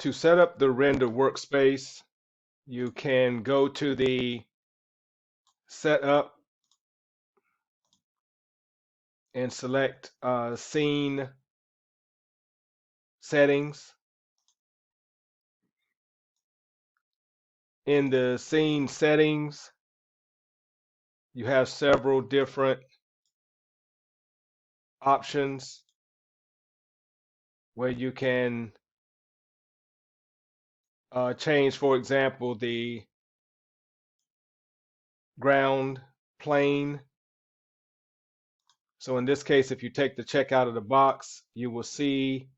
To set up the render workspace, you can go to the setup and select scene settings. In the scene settings, you have several different options where you can change, for example, the ground plane. So in this case, if you take the check out of the box, you will see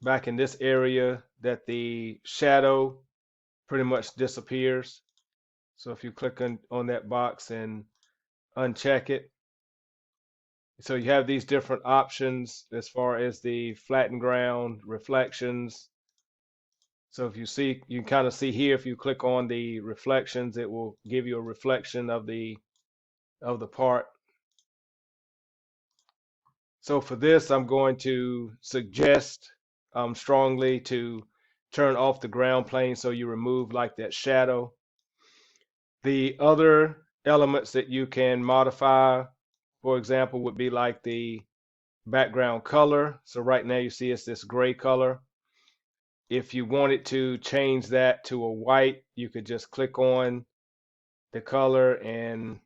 back in this area that the shadow pretty much disappears. So if you click on that box and uncheck it, so you have these different options as far as the flattened ground, reflections. So if you see, you can kind of see here, if you click on the reflections, it will give you a reflection of the part. So for this, I'm going to suggest strongly to turn off the ground plane so you remove like that shadow. The other elements that you can modify, for example, would be like the background color. So right now you see it's this gray color. If you wanted to change that to a white, you could just click on the color and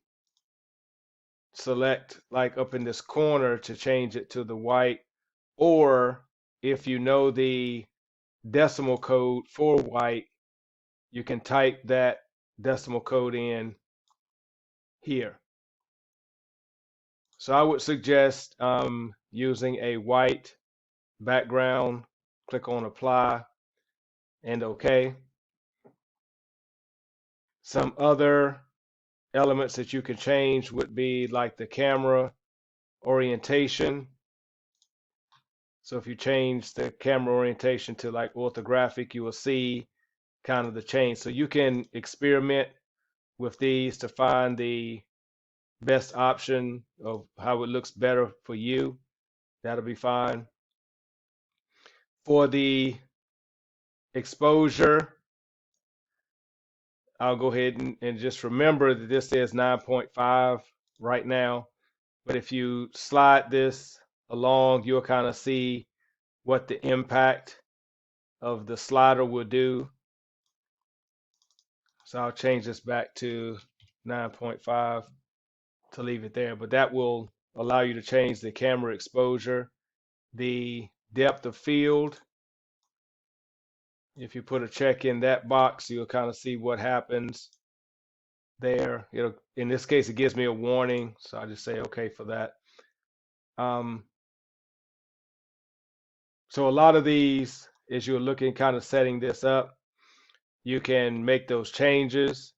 select like up in this corner to change it to the white. Or if you know the decimal code for white, you can type that decimal code in here. So I would suggest using a white background. Click on apply and OK. Some other elements that you can change would be like the camera orientation. So if you change the camera orientation to like orthographic, you will see kind of the change. So you can experiment with these to find the best option of how it looks better for you. That'll be fine. For the exposure, I'll go ahead and just remember that this is 9.5 right now. But if you slide this along, you'll kind of see what the impact of the slider will do. So I'll change this back to 9.5 to leave it there, but that will allow you to change the camera exposure, the depth of field. If you put a check in that box, you'll kind of see what happens there. In this case, it gives me a warning, so I just say okay for that. So a lot of these, as you're looking, kind of setting this up, you can make those changes.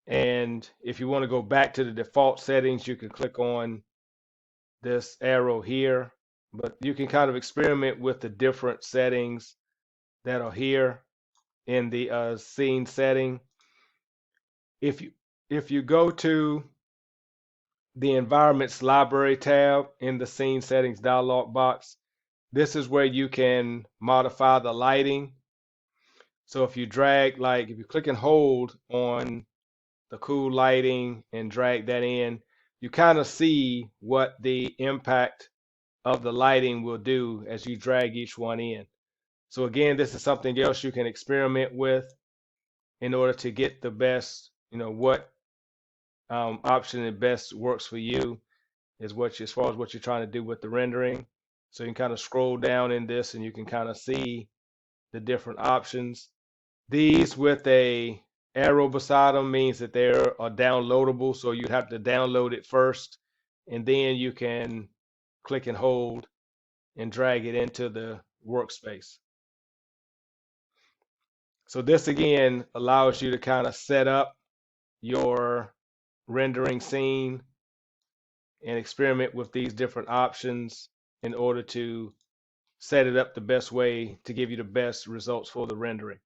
And if you want to go back to the default settings, you can click on this arrow here. But you can kind of experiment with the different settings that are here in the scene setting. If you go to the environments library tab in the scene settings dialog box, this is where you can modify the lighting. So if you drag, like if you click and hold on the cool lighting and drag that in, you kind of see what the impact of the lighting will do as you drag each one in. So again, this is something else you can experiment with in order to get the best, what option that best works for you is as far as what you're trying to do with the rendering. So you can kind of scroll down in this and you can kind of see the different options. These with a arrow beside them means that they are downloadable, so you have to download it first and then you can click and hold and drag it into the workspace. So this again allows you to kind of set up your rendering scene and experiment with these different options in order to set it up the best way to give you the best results for the rendering.